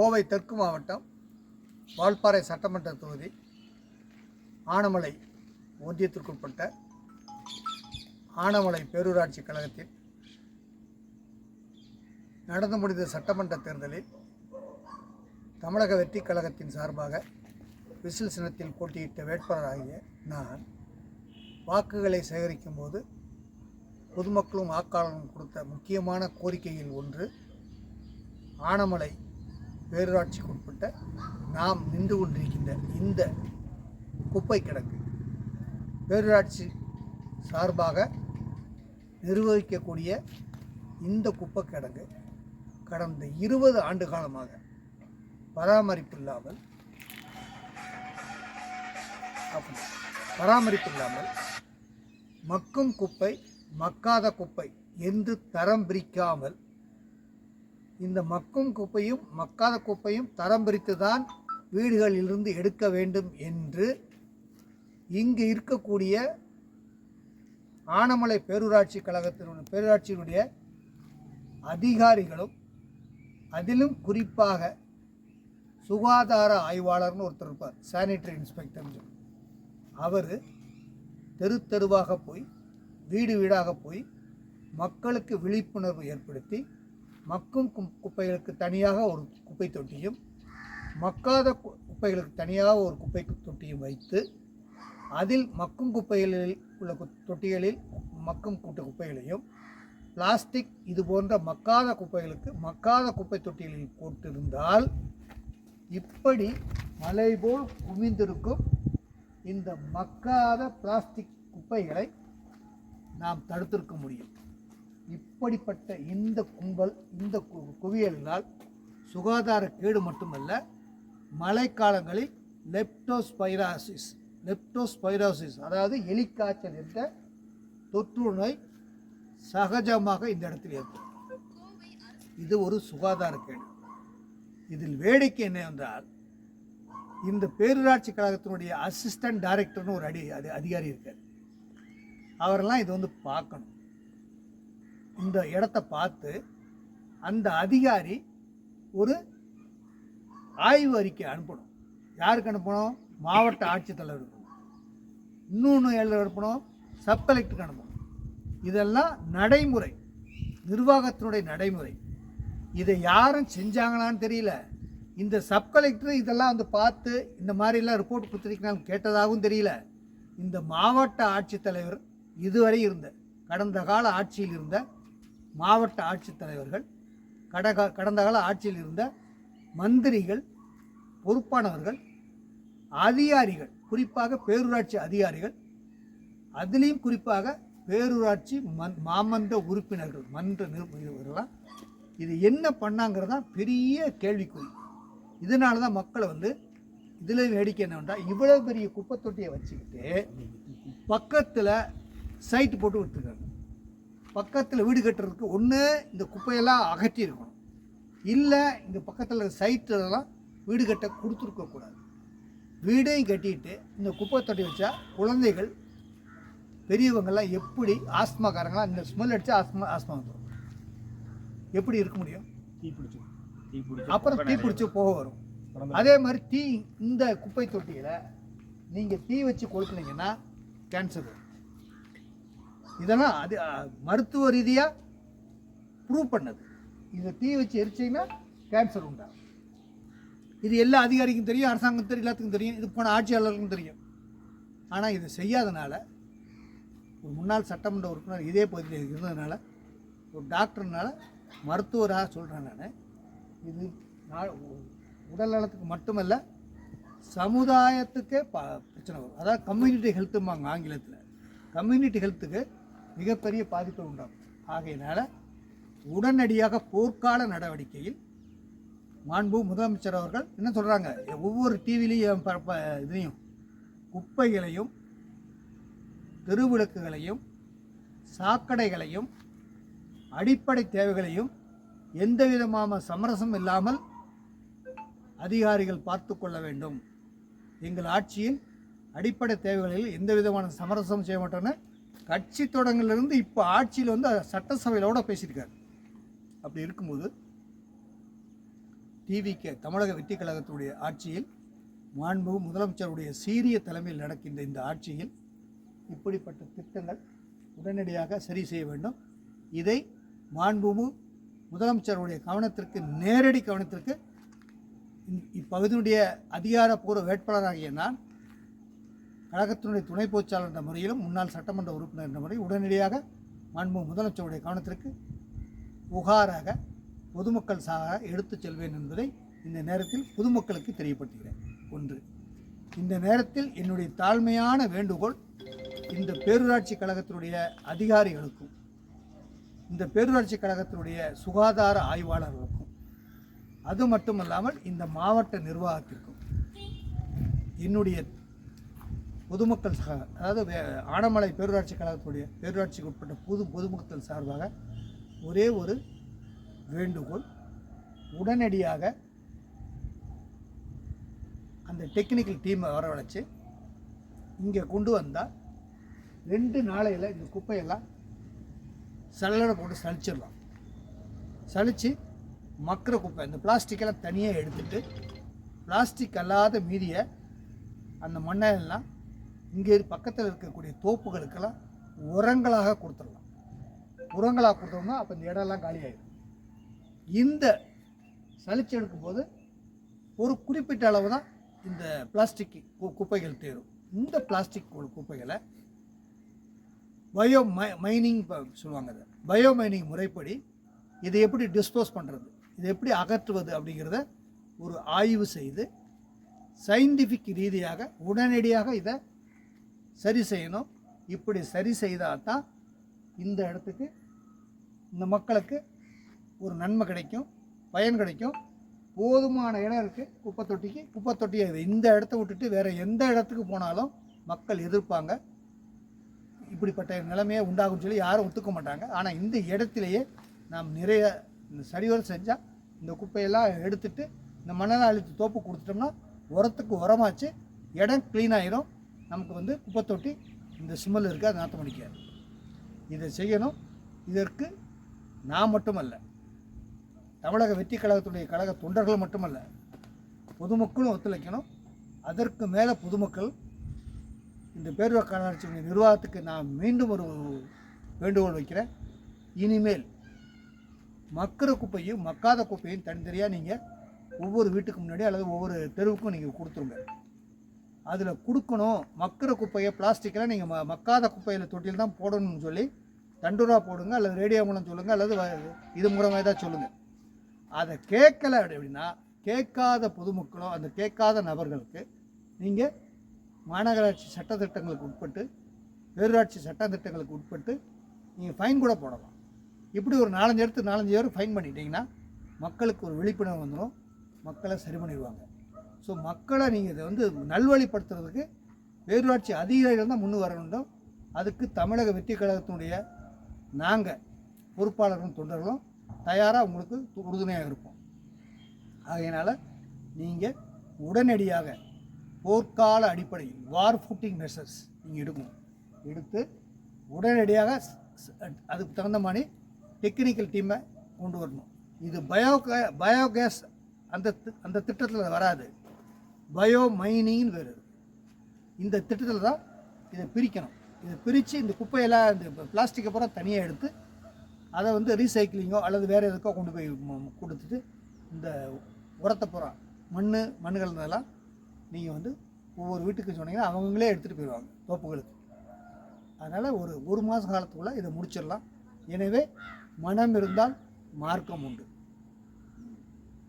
கோவை தெற்கு மாவட்டம் வால்பாறை சட்டமன்ற தொகுதி ஆனமலை ஒன்றியத்திற்குட்பட்ட ஆனமலை பேரூராட்சி கழகத்தில் நடந்து முடிந்த சட்டமன்ற தேர்தலில் தமிழக வெற்றி கழகத்தின் சார்பாக விசில் சின்னத்தில் போட்டியிட்ட வேட்பாளராகிய நான் வாக்குகளை சேகரிக்கும் போது பொதுமக்களும் வாக்காளர்களும் கொடுத்த முக்கியமான கோரிக்கையில் ஒன்று ஆனமலை பேரூராட்சிக்குட்பட்ட நாம் நின்று கொண்டிருக்கின்ற இந்த குப்பை கிடங்கு பேரூராட்சி சார்பாக நிர்வகிக்கக்கூடிய இந்த குப்பை கிடங்கு கடந்த 20 ஆண்டு காலமாக பராமரிப்பு இல்லாமல் மக்கும் குப்பை மக்காத குப்பை என்று தரம் பிரிக்காமல் இந்த மக்கும் குப்பையும் மக்காத குப்பையும் தரம் பிரித்துதான் வீடுகளிலிருந்து எடுக்க வேண்டும் என்று இங்கு இருக்கக்கூடிய ஆனமலை பேரூராட்சியினுடைய அதிகாரிகளும் அதிலும் குறிப்பாக சுகாதார ஆய்வாளர்னு ஒருத்தர் இருப்பார், சானிட்டரி இன்ஸ்பெக்டர்னு சொல்லி, அவர் தெரு தெருவாக போய் வீடு வீடாக போய் மக்களுக்கு விழிப்புணர்வு ஏற்படுத்தி மக்கும் குப்பைகளுக்கு தனியாக ஒரு குப்பை தொட்டியும் மக்காத குப்பைகளுக்கு தனியாக ஒரு குப்பை தொட்டியும் வைத்து அதில் மக்கும் குப்பைகளில் உள்ள தொட்டிகளில் மக்கும் குப்பைகளையும் பிளாஸ்டிக் இது போன்ற மக்காத குப்பைகளுக்கு மக்காத குப்பை தொட்டிகளில் போட்டிருந்தால் இப்படி மலை போல் குவிந்திருக்கும் இந்த மக்காத பிளாஸ்டிக் குப்பைகளை நாம் தடுத்திருக்க முடியும். இப்படிப்பட்ட இந்த கும்பல் இந்த குவியலினால் சுகாதார கேடு மட்டுமல்ல, மழைக்காலங்களில் லெப்டோஸ்பைரோசிஸ் அதாவது எலிக்காய்ச்சல் என்ற தொற்று நோய் சகஜமாக இந்த இடத்தில் ஏற்படும். இது ஒரு சுகாதார கேடு. இதில் வேடிக்கை என்னவென்றால், இந்த பேரூராட்சி கழகத்தினுடைய அசிஸ்டன்ட் டைரக்டர்னு ஒரு அதிகாரி இருக்கார். அவரெல்லாம் இது வந்து பார்க்கணும். இந்த இடத்த பார்த்து அந்த அதிகாரி ஒரு ஆய்வு அறிக்கை அனுப்பணும். யாருக்கு அனுப்பணும்? மாவட்ட ஆட்சித்தலைவருக்கு. இன்னொன்று அனுப்பணும், சப் கலெக்டருக்கு அனுப்பணும். இதெல்லாம் நடைமுறை, நிர்வாகத்தினுடைய நடைமுறை. இதை யாரும் செஞ்சாங்களான்னு தெரியல. இந்த சப் கலெக்டர் இதெல்லாம் வந்து பார்த்து இந்த மாதிரிலாம் ரிப்போர்ட் கொடுத்துருக்கீங்கன்னு கேட்டதாகவும் தெரியல. இந்த மாவட்ட ஆட்சித்தலைவர் இதுவரை இருந்த கடந்த கால ஆட்சியில் இருந்த மாவட்ட ஆட்சித்தலைவர்கள், கடந்த கால ஆட்சியில் இருந்த மந்திரிகள், பொறுப்பானவர்கள், அதிகாரிகள், குறிப்பாக பேரூராட்சி அதிகாரிகள், அதிலையும் குறிப்பாக பேரூராட்சி மாமன்ற உறுப்பினர்கள், மன்ற நிர்வாகிகள்லாம் இது என்ன பண்ணாங்கிறதான் பெரிய கேள்விக்குறி. இதனால தான் மக்களை வந்து இதில் வேடிக்கை என்னவென்றால், இவ்வளோ பெரிய குப்பை தொட்டியை வச்சுக்கிட்டு பக்கத்தில் சைட்டு போட்டு விட்டுருக்காங்க. பக்கத்தில் வீடு கட்டுறதுக்கு ஒன்று இந்த குப்பையெல்லாம் அகற்றி இருக்கணும், இல்லை இந்த பக்கத்தில் சைட்டெல்லாம் வீடு கட்ட கொடுத்துருக்கக்கூடாது. வீடையும் கட்டிட்டு இந்த குப்பை தொட்டி வச்சா குழந்தைகள், பெரியவங்கள்லாம் எப்படி ஆஸ்மாக்காரங்களாம் இந்த ஸ்மெல் அடித்தா ஆஸ்மா வந்துடும். எப்படி இருக்க முடியும்? அப்புறம் தீ பிடிச்சி போக வரும். அதே மாதிரி இந்த குப்பை தொட்டியில் நீங்கள் தீ வச்சு கொளுத்துனீங்கன்னா கேன்சர் வரும். இதெல்லாம் அது மருத்துவ ரீதியாக ப்ரூவ் பண்ணது. இதை தீ வச்சு எரிச்சிங்கன்னா கேன்சர் உண்டாகும். இது எல்லா அதிகாரிக்கும் தெரியும், அரசாங்கம் தெரியும், எல்லாத்துக்கும் தெரியும், இது போன ஆட்சியாளருக்கும் தெரியும். ஆனால் இதை செய்யாதனால ஒரு முன்னாள் சட்டமன்ற உறுப்பினர் இதே பகுதியில் இருந்ததுனால, ஒரு டாக்டர்னால, மருத்துவராக சொல்கிறேன் நான், இது உடல் நலத்துக்கு மட்டுமல்ல சமுதாயத்துக்கே பிரச்சனை வரும். அதாவது கம்யூனிட்டி ஹெல்த்தும்பாங்க ஆங்கிலத்தில். கம்யூனிட்டி ஹெல்த்துக்கு மிகப்பெரிய பாதிப்பை உண்டாகும். ஆகையினால் உடனடியாக போர்க்கால நடவடிக்கையில் மாண்பு முதலமைச்சர் அவர்கள் என்ன சொல்கிறாங்க, ஒவ்வொரு டிவிலையும் இதையும் குப்பைகளையும் தெருவிளக்குகளையும் சாக்கடைகளையும் அடிப்படை தேவைகளையும் எந்த விதமான சமரசம் இல்லாமல் அதிகாரிகள் பார்த்து கொள்ள வேண்டும். எங்கள் ஆட்சியில் அடிப்படை தேவைகளில் எந்த விதமான சமரசம் செய்ய மாட்டோன்னு கட்சி தொடங்கிலிருந்து இப்போ ஆட்சியில் வந்து சட்டசபையிலோட பேசியிருக்காரு. அப்படி இருக்கும்போது டிவிகே தமிழக வெற்றி கழகத்துடைய ஆட்சியில் மாண்புமிகு முதலமைச்சருடைய சீரிய தலைமையில் நடக்கின்ற இந்த ஆட்சியில் இப்படிப்பட்ட திட்டங்கள் உடனடியாக சரி செய்ய வேண்டும். இதை மாண்புமிகு முதலமைச்சருடைய கவனத்திற்கு, நேரடி கவனத்திற்கு இப்பகுதியினுடைய அதிகாரப்பூர்வ வேட்பாளராகிய நான் கழகத்தினுடைய துணை பொதுச்சாளர் என்ற முறையிலும் முன்னாள் சட்டமன்ற உறுப்பினர் என்ற முறையில் உடனடியாக மாண்புமிகு முதலமைச்சருடைய கவனத்திற்கு புகாராக பொதுமக்கள் சாக எடுத்துச் செல்வேன் என்பதை இந்த நேரத்தில் பொதுமக்களுக்கு தெரியப்படுத்துகிறேன். ஒன்று, இந்த நேரத்தில் என்னுடைய தாழ்மையான வேண்டுகோள் இந்த பேரூராட்சி கழகத்தினுடைய அதிகாரிகளுக்கும் இந்த பேரூராட்சி கழகத்தினுடைய சுகாதார ஆய்வாளர்களுக்கும் அது மட்டுமல்லாமல் இந்த மாவட்ட நிர்வாகத்திற்கும் என்னுடைய பொதுமக்கள் அதாவது ஆனமலை பேரூராட்சி கழகத்துடைய பேரூராட்சிக்கு உட்பட்ட பொதுமக்கள் சார்பாக ஒரே ஒரு வேண்டுகோள், உடனடியாக அந்த டெக்னிக்கல் டீமை வரவழைச்சு இங்கே கொண்டு வந்தால் 2 நாளையில் இந்த குப்பையெல்லாம் சல்லடை போட்டு சலிச்சிடலாம். சலித்து மக்கிற குப்பை இந்த பிளாஸ்டிக்கெல்லாம் தனியாக எடுத்துட்டு பிளாஸ்டிக் அல்லாத மீதியை அந்த மண்ணெல்லாம் இங்கே பக்கத்தில் இருக்கக்கூடிய தோப்புகளுக்கெல்லாம் உரங்களாக கொடுத்துடலாம். உரங்களாக கொடுத்தோம்னா அப்போ இந்த இடம்லாம் காலியாகிடும். இந்த சலிச்சு எடுக்கும்போது ஒரு குறிப்பிட்ட அளவு தான் இந்த பிளாஸ்டிக் குப்பைகள் தேரும். இந்த பிளாஸ்டிக் குப்பைகளை மைனிங் சொல்லுவாங்க. அதை பயோமைனிங் முறைப்படி இதை எப்படி டிஸ்போஸ் பண்ணுறது, இதை எப்படி அகற்றுவது அப்படிங்கிறத ஒரு ஆய்வு செய்து சயின்டிஃபிக் ரீதியாக உடனடியாக இதை சரி செய்யணும். இப்படி சரி செய்தால் தான் இந்த இடத்துக்கு, இந்த மக்களுக்கு ஒரு நன்மை கிடைக்கும், பயன் கிடைக்கும். போதுமான இடம் இருக்குது குப்பை தொட்டியை இந்த இடத்த விட்டுட்டு வேறு எந்த இடத்துக்கு போனாலும் மக்கள் எதிர்ப்பாங்க. இப்படிப்பட்ட நிலைமையே உண்டாகும் சொல்லி யாரும் ஒத்துக்க மாட்டாங்க. ஆனால் இந்த இடத்துலையே நாம் நிறைய சரிவர செஞ்சால் இந்த குப்பையெல்லாம் எடுத்துட்டு இந்த மண்ணெல்லாம் அழித்து தோப்பு கொடுத்துட்டோம்னா உரத்துக்கு உரமாச்சு, இடம் க்ளீன் ஆகிரும். நமக்கு குப்பை தொட்டி இந்த ஸ்மெல் இருக்குது, அது நாற்றம் அடிக்காது. இதை செய்யணும். இதற்கு நான் மட்டுமல்ல, தமிழக வெற்றி கழகத்துடைய கழக தொண்டர்கள் மட்டுமல்ல, பொதுமக்களும் ஒத்துழைக்கணும். அதற்கு மேலே பொதுமக்கள் இந்த பேரூராட்சி நிர்வாகத்துக்கு நான் மீண்டும் ஒரு வேண்டுகோள் வைக்கிறேன். இனிமேல் மக்கிற குப்பையும் மக்காத குப்பையும் தனித்தனியாக நீங்கள் ஒவ்வொரு வீட்டுக்கு முன்னாடி அல்லது ஒவ்வொரு தெருவுக்கும் நீங்கள் கொடுத்துருங்க. அதில் கொடுக்கணும். மக்கிற குப்பையை பிளாஸ்டிக்கெல்லாம் நீங்கள் மக்காத குப்பையில் தொட்டியில் தான் போடணும்னு சொல்லி தண்டுரா போடுங்க, அல்லது ரேடியோ மூலம் சொல்லுங்கள், அல்லது இது மூலமாக தான் சொல்லுங்கள். அதை கேட்கலை அப்படின்னா கேட்காத பொதுமக்களோ அந்த கேட்காத நபர்களுக்கு நீங்கள் மாநகராட்சி சட்டத்திட்டங்களுக்கு உட்பட்டு, பேரூராட்சி சட்டத்திட்டங்களுக்கு உட்பட்டு நீங்கள் ஃபைன் கூட போடலாம். இப்படி ஒரு 4 பேர் ஃபைன் பண்ணிட்டீங்கன்னா மக்களுக்கு ஒரு விழிப்புணர்வு வந்துடும், மக்களை சரி பண்ணிடுவாங்க. ஸோ மக்களை நீங்கள் இதை நல்வழிப்படுத்துறதுக்கு பேரூராட்சி அதிகாரிகள் தான் முன்னு வர வேண்டும். அதுக்கு தமிழக வெற்றி கழகத்தினுடைய நாங்கள் பொறுப்பாளர்களும் தொண்டர்களும் தயாராக உங்களுக்கு உறுதுணையாக இருப்போம். ஆகையினால் நீங்கள் உடனடியாக போர்க்கால அடிப்படையில் வார் ஃபுட்டிங் மெஷர்ஸ் நீங்கள் எடுத்து உடனடியாக அதுக்கு தகுந்த மாதிரி டெக்னிக்கல் டீமை கொண்டு வரணும். இது பயோகேஸ் அந்த திட்டத்தில் வராது, பயோ மைனிங்னு வேறு. இந்த திட்டத்தில் தான் இதை பிரிக்கணும். இதை பிரித்து இந்த குப்பையெல்லாம் இந்த பிளாஸ்டிக்கை பூரா தனியாக எடுத்து அதை ரீசைக்கிளிங்கோ அல்லது வேறு எதுக்கோ கொண்டு போய் கொடுத்துட்டு இந்த உரத்தை பூரா மண்ணுகள் இதெல்லாம் நீங்கள் ஒவ்வொரு வீட்டுக்கு சொன்னீங்கன்னா அவங்களே எடுத்துகிட்டு போயிடுவாங்க தோப்புகளுக்கு. அதனால் ஒரு மாத காலத்துக்குள்ளே இதை முடிச்சிடலாம். எனவே மனம் இருந்தால் மார்க்கம் உண்டு.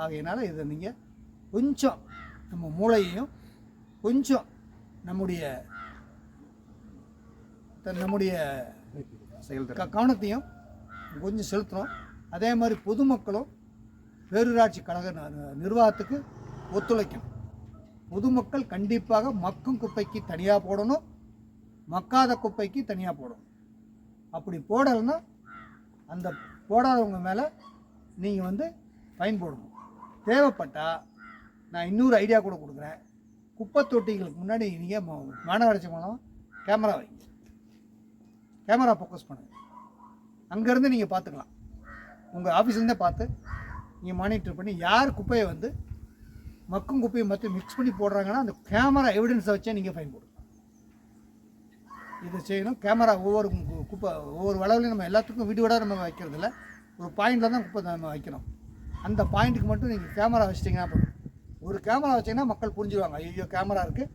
ஆகையினால் இதை நீங்கள் கொஞ்சம் நம்ம மூளையையும் கொஞ்சம் நம்முடைய கவனத்தையும் கொஞ்சம் செலுத்தணும். அதே மாதிரி பொதுமக்களும் பேரூராட்சி கழக நிர்வாகத்துக்கு ஒத்துழைக்கணும். பொதுமக்கள் கண்டிப்பாக மக்கும் குப்பைக்கு தனியாக போடணும், மக்காத குப்பைக்கு தனியாக போடணும். அப்படி போடலைன்னா அந்த போடாதவங்க மேலே நீங்கள் ஃபைன் போடணும். தேவைப்பட்டால் நான் இன்னொரு ஐடியா கூட கொடுக்குறேன். குப்பை தொட்டிகளுக்கு முன்னாடி நீங்கள் மாநகராட்சி மூலம் கேமரா வைங்க, கேமரா ஃபோக்கஸ் பண்ணுங்கள். அங்கேருந்து நீங்கள் பார்த்துக்கலாம், உங்கள் ஆஃபீஸ்லேருந்தே பார்த்து நீங்கள் மானிட்டர் பண்ணி யார் குப்பையை வந்து மக்கும் குப்பையை மற்ற மிக்ஸ் பண்ணி போடுறாங்கன்னா அந்த கேமரா எவிடன்ஸை வச்சே நீங்கள் ஃபைன் போடணும். இதை செய்யணும். கேமரா ஒவ்வொரு வளவுலையும் நம்ம எல்லாத்துக்கும் வீடு விட நம்ம வைக்கிறதில்ல, ஒரு பாயிண்டில் தான் குப்பை நம்ம வைக்கணும். அந்த பாயிண்ட்டுக்கு மட்டும் நீங்கள் கேமரா வச்சிட்டிங்கன்னா போதும். ஒரு கேமரா வச்சிங்கன்னா மக்கள் புரிஞ்சுருவாங்க, ஐயோ கேமரா இருக்குது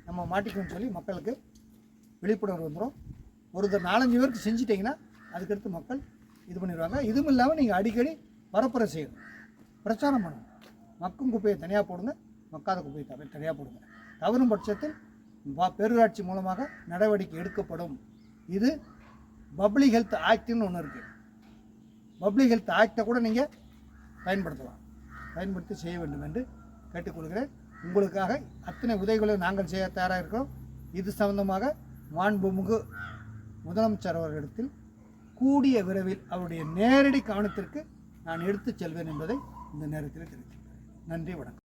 நம்ம மாட்டிக்கணும்னு சொல்லி மக்களுக்கு விழிப்புணர்வு வந்துடும். ஒரு 4-5 பேருக்கு செஞ்சிட்டிங்கன்னா அதுக்கடுத்து மக்கள் இது பண்ணிடுவாங்க. இதுவும் இல்லாமல் நீங்கள் அடிக்கடி பரப்புரை செய்யணும், பிரச்சாரம் பண்ணணும். மக்கும் குப்பையை தனியாக போடுங்க, மக்காத குப்பையை தனியாக போடுங்க. தவறும் பட்சத்தில் பேரூராட்சி மூலமாக நடவடிக்கை எடுக்கப்படும். இது பப்ளிக் ஹெல்த் ஆக்ட்னு ஒன்று இருக்குது. பப்ளிக் ஹெல்த் ஆக்டை கூட நீங்கள் பயன்படுத்தி செய்ய வேண்டும் என்று கேட்டுக்கொள்கிறேன். உங்களுக்காக அத்தனை உதவிகளை நாங்கள் செய்ய தயாராக இருக்கிறோம். இது சம்பந்தமாக மாண்புமிகு முதலமைச்சர் அவர்களிடத்தில் கூடிய விரைவில் அவருடைய நேரடி கவனத்திற்கு நான் எடுத்துச் செல்வேன் என்பதை இந்த நேரத்தில் தெரிவித்துக்கிறேன். நன்றி, வணக்கம்.